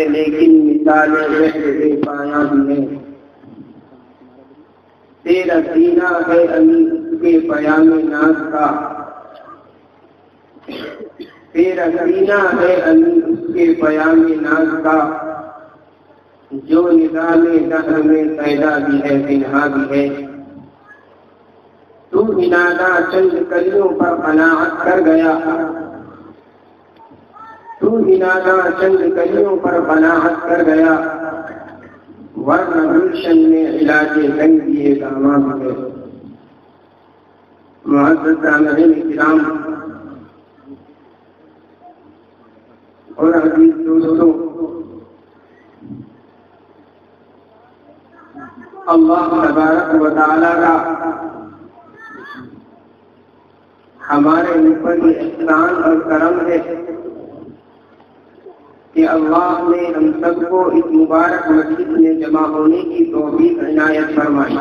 لیکن مثالیں بے پایاں بھی ہیں. تیرا سینہ ہے علی کے پیام ناز کا، تیرا سینہ ہے علی اس کے پیام ناز کا، جو نظام دہر میں پیدا بھی ہے تنہا بھی ہے. تو بنادا چند کلیوں پر قناعت کر گیا، تو بنادا چند کلیوں پر قناعت کر گیا، ورنہ گلشن میں علاج رنگ دیے داما بھی ہے. معزز سامعین کرام اور عزیز دوستوں، اللہ تبارک و تعالی کا ہمارے اوپر یہ احسان اور کرم ہے کہ اللہ نے ہم سب کو اس مبارک مسجد میں جمع ہونے کی توفیق عنایت فرمائی.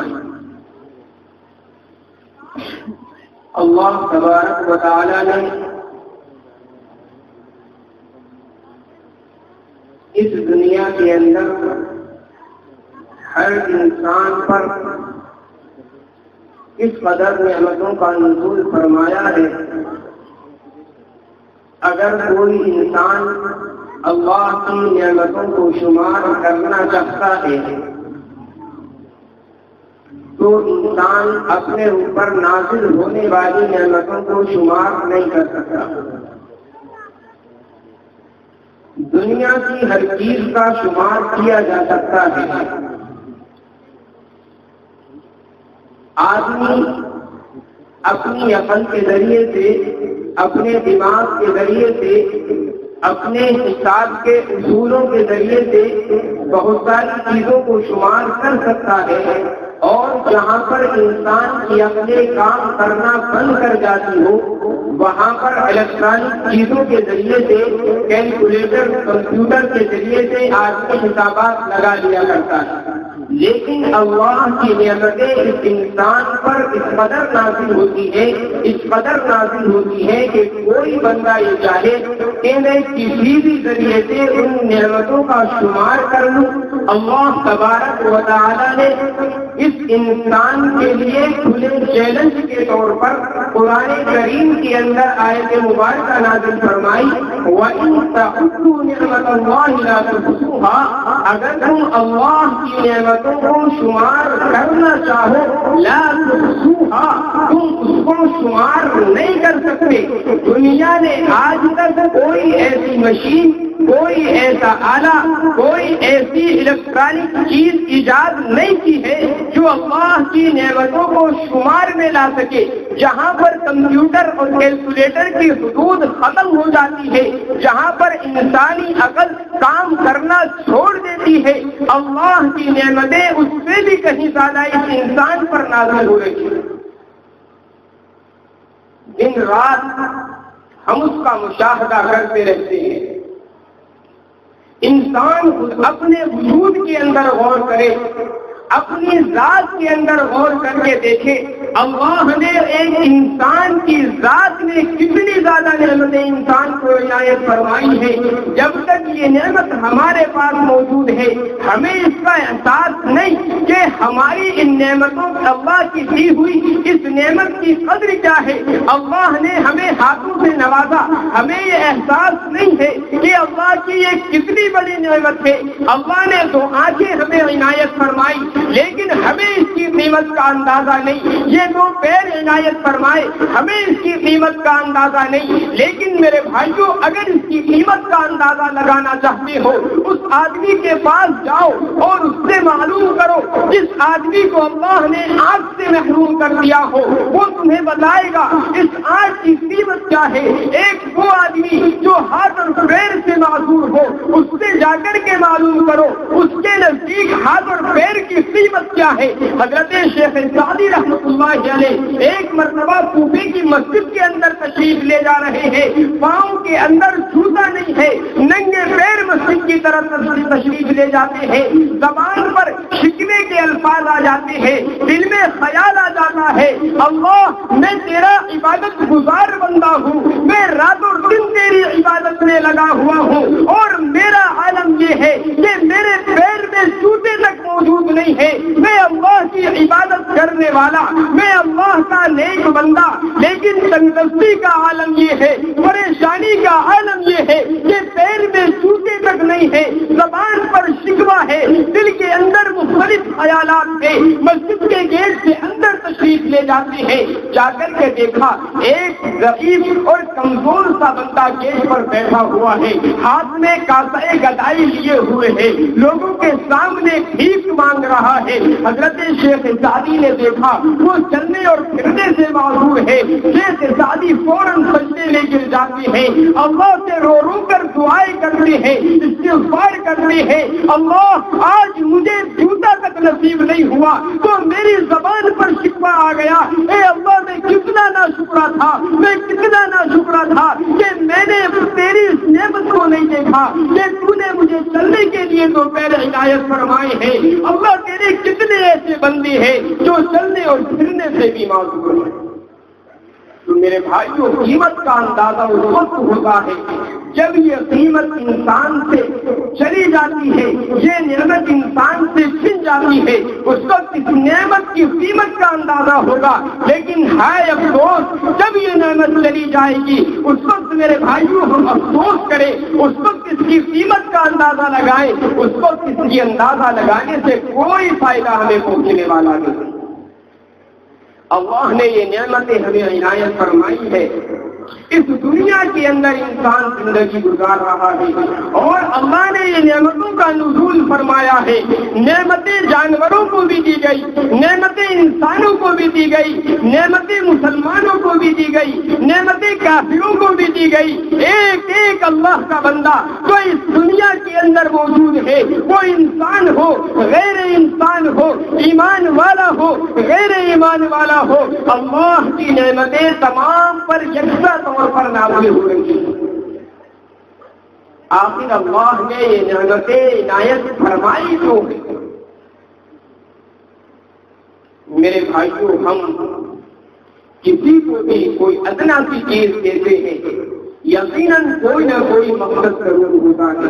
اللہ تبارک و تعالی نے اس دنیا کے اندر ہر انسان پر اس قدر نعمتوں کا نزول فرمایا ہے. اگر کوئی انسان اللہ کی نعمتوں کو شمار کرنا چاہتا ہے تو انسان اپنے اوپر نازل ہونے والی نعمتوں کو شمار نہیں کر سکتا. دنیا کی ہر چیز کا شمار کیا جا سکتا ہے. آدمی اپنی عقل کے ذریعے سے، اپنے دماغ کے ذریعے سے، اپنے حساب کے اصولوں کے ذریعے سے بہت ساری چیزوں کو شمار کر سکتا ہے، اور جہاں پر انسان کی عقلیں کام کرنا بند کر جاتی ہو وہاں پر الیکٹرانک چیزوں کے ذریعے سے، کیلکولیٹر، کمپیوٹر کے ذریعے سے آج کے حسابات لگا لیا کرتا ہے. لیکن اللہ کی نعمتیں اس انسان پر اس قدر نازل ہوتی ہے، اس قدر نازل ہوتی ہے کہ کوئی بندہ یہ چاہے کہ میں کسی بھی ذریعے سے ان نعمتوں کا شمار کر لوں. اللہ تبارک و تعالی نے اس انسان کے لیے کھلے چیلنج کے طور پر قرآن کریم کے اندر آیت مبارکہ نازل فرمائی، وَإِن تَعُدُّوا نِعْمَتَ اللَّهِ لَا تُحْصُوهَا. اگر تم اللہ کی نعمتوں کو شمار کرنا چاہو، لا تحصوها، تم اس کو شمار نہیں کر سکتے. دنیا نے آج تک کوئی ایسی مشین، کوئی ایسا آلہ، کوئی ایسی الیکٹرانک چیز ایجاد نہیں کی ہے جو اللہ کی نعمتوں کو شمار میں لا سکے. جہاں پر کمپیوٹر اور کیلکولیٹر کی حدود ختم ہو جاتی ہے، جہاں پر انسانی عقل کام کرنا چھوڑ دیتی ہے، اللہ کی نعمتیں اس سے بھی کہیں زیادہ اس انسان پر نازل ہو رہی ہیں. دن رات ہم اس کا مشاہدہ کرتے رہتے ہیں. انسان اپنے وجود کے اندر غور کرے، اپنی ذات کے اندر غور کر کے دیکھے اللہ نے ایک انسان کی ذات میں کتنی زیادہ نعمتیں انسان کو عنایت فرمائی ہے. جب تک یہ نعمت ہمارے پاس موجود ہے ہمیں اس کا احساس نہیں کہ ہماری ان نعمتوں اللہ کی دی ہوئی اس نعمت کی قدر کیا ہے. اللہ نے ہمیں ہاتھوں سے نوازا، ہمیں یہ احساس نہیں ہے کہ اللہ کی یہ کتنی بڑی نعمت ہے. اللہ نے 2 آنکھیں ہمیں عنایت فرمائی لیکن ہمیں اس کی قیمت کا اندازہ نہیں. یہ 2 پیر عنایت فرمائے، ہمیں اس کی قیمت کا اندازہ نہیں. لیکن میرے بھائیوں، اگر اس کی قیمت کا اندازہ لگانا چاہتے ہو اس آدمی کے پاس جاؤ اور اس سے معلوم کرو. جس آدمی کو اللہ نے آنکھ سے محروم کر دیا ہو وہ تمہیں بتائے گا اس آنکھ کی قیمت کیا ہے. ایک وہ آدمی جو ہاتھ اور پیر سے معذور ہو اس سے جا کر کے معلوم کرو اس کے نزدیک ہاتھ اور پیر کی قیمت کیا ہے. حضرت شیخ سعدی رحمۃ اللہ علیہ ایک مرتبہ کوفے کی مسجد کے اندر تشریف لے جا رہے ہیں. پاؤں کے اندر جوتا نہیں ہے، ننگے پیر مسجد کی طرف تشریف لے جاتے ہیں. زبان پر شکوے کے الفاظ آ جاتے ہیں، دل میں خیال آ جاتا ہے اللہ میں تیرا عبادت گزار بندہ ہوں، میں رات اور دن تیری عبادت میں لگا ہوا ہوں اور میرا عالم یہ ہے والا، میں اللہ کا نیک بندہ، لیکن تنگدستی کا عالم یہ ہے، پریشانی کا عالم یہ ہے کہ پیر میں جوتے تک نہیں ہے، زبان پر شکوہ ہے، دل کے اندر مختلف خیالات ہے، مسجد کے گیٹ سے اندر تشریف لے جاتے ہیں، جا کر کے دیکھا ایک ضعیف اور کمزور سا بندہ گیٹ پر بیٹھا ہوا ہے، ہاتھ میں کاسے گدائی لیے ہوئے ہے، لوگوں کے سامنے بھیک مانگ رہا ہے۔ حضرت شیخ سعدی نے دیکھا وہ چلنے اور پھرنے سے معذور ہے، شیخ سعدی فوراً سجدے میں گر جاتے ہیں، اللہ سے رو رو کر دعائیں کرتے ہیں، استغفار کرتے ہیں، اللہ آج مجھے جوتا تک نصیب نہیں ہوا تو میری زبان پر شکوہ آ گیا، اے اللہ میں کتنا نا شکرا تھا، میں کتنا نا شکرا تھا کہ میں نے تیری اس نعمت کو نہیں دیکھا کہ تو نے مجھے چلنے کے لیے تو پہلے عنایت فرمائے ہیں۔ اللہ تیرے کتنے ایسے بندے ہیں جو چلنے اور پھرنے سے بھی معذور ہیں۔ تو میرے بھائیوں، قیمت کا اندازہ اس وقت ہوتا ہے جب یہ قیمت انسان سے چلی جاتی ہے، یہ نعمت انسان سے چھن جاتی ہے، اس وقت اس نعمت کی قیمت کا اندازہ ہوگا۔ لیکن ہائے افسوس، جب یہ نعمت چلی جائے گی اس وقت میرے بھائیوں ہم افسوس کریں، اس وقت اس کی قیمت کا اندازہ لگائیں، اس وقت اس کی اندازہ لگانے سے کوئی فائدہ ہمیں پہنچنے والا نہیں۔ اللہ نے یہ نعمتیں ہمیں عنایت فرمائی ہے، اس دنیا کے اندر انسان زندگی گزار رہا ہے اور اللہ نے یہ نعمتوں کا نزول فرمایا ہے۔ نعمتیں جانوروں کو بھی دی گئی، نعمتیں انسانوں کو بھی دی گئی، نعمتیں مسلمانوں کو بھی دی گئی، نعمتیں کافروں کو بھی دی گئی۔ ایک ایک اللہ کا بندہ جو اس دنیا کے اندر موجود ہے، وہ انسان ہو غیر انسان ہو، ایمان والا ہو غیر ایمان والا ہو، اللہ کی نعمتیں تمام پر یکساں طور پر نازل ہو رہی ہیں۔ آخر اللہ نے یہ نعمتیں عنایت فرمائی تو میرے بھائیوں، ہم کسی کو بھی کوئی ادنا سی چیز دیتے ہیں، یقیناً کوئی نہ کوئی مقصد ضرور ہوتا ہے۔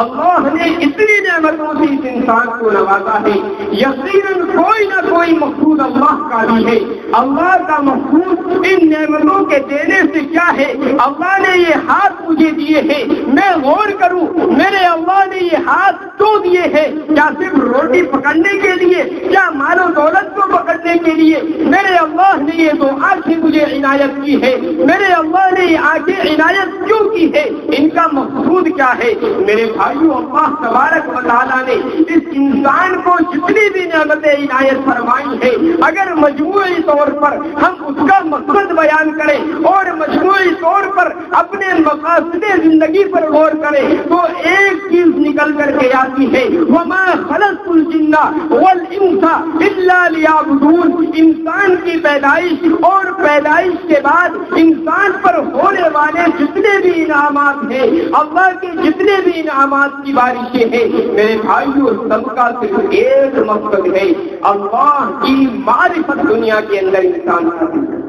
اللہ نے اتنی نعمتوں سے اس انسان کو نوازا ہے، یقیناً کوئی نہ کوئی مقصود اللہ کا بھی ہے۔ اللہ کا مقصود ان نعمتوں کے دینے سے کیا ہے؟ اللہ نے یہ ہاتھ مجھے دیے ہیں، میں غور کروں میرے اللہ نے یہ ہاتھ کیوں دیے ہیں؟ کیا صرف روٹی پکڑنے کے لیے؟ کیا مال و دولت کو پکڑنے کے لیے؟ میرے اللہ نے یہ دو آنکھیں مجھے عنایت کی ہے، میرے اللہ نے یہ آنکھیں عنایت کیوں کی ہے؟ ان کا مقصود کیا ہے؟ میرے بھائیوں، اللہ تبارک و تعالیٰ نے اس انسان کو جتنی بھی نعمتیں عنایت فرمائی ہے، اگر مجموعی طور پر ہم اس کا مقصد بیان کریں اور مجموعی طور پر اپنے مقاصد زندگی پر غور کریں تو ایک چیز نکل کر کے آتی ہے، وَمَا خَلَقْتُ الْجِنَّ وَالْإِنسَ إِلَّا لِيَعْبُدُونِ۔ انسان کی پیدائش اور پیدائش کے بعد انسان پر ہونے والے جتنے بھی انعامات ہیں، اللہ کے جتنے بھی انعامات کی بارشیں ہیں، میرے بھائیوں، سب کا صرف ایک مقصد ہے، اللہ کی معرفت دنیا کے اندر انسان حاصل کرے۔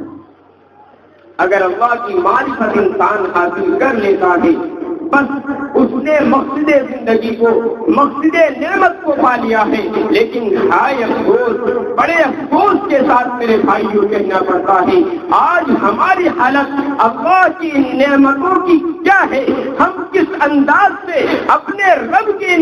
اگر اللہ کی معرفت انسان حاصل کر لیتا ہے، بس اس نے مقصد زندگی کو، مقصد نعمت کو پا لیا ہے۔ لیکن ہائے افسوس، بڑے افسوس کے ساتھ میرے بھائیوں کہنا پڑتا ہے، آج ہماری حالت اللہ کی نعمتوں کی کیا ہے؟ ہم کس انداز سے اپنے رب کی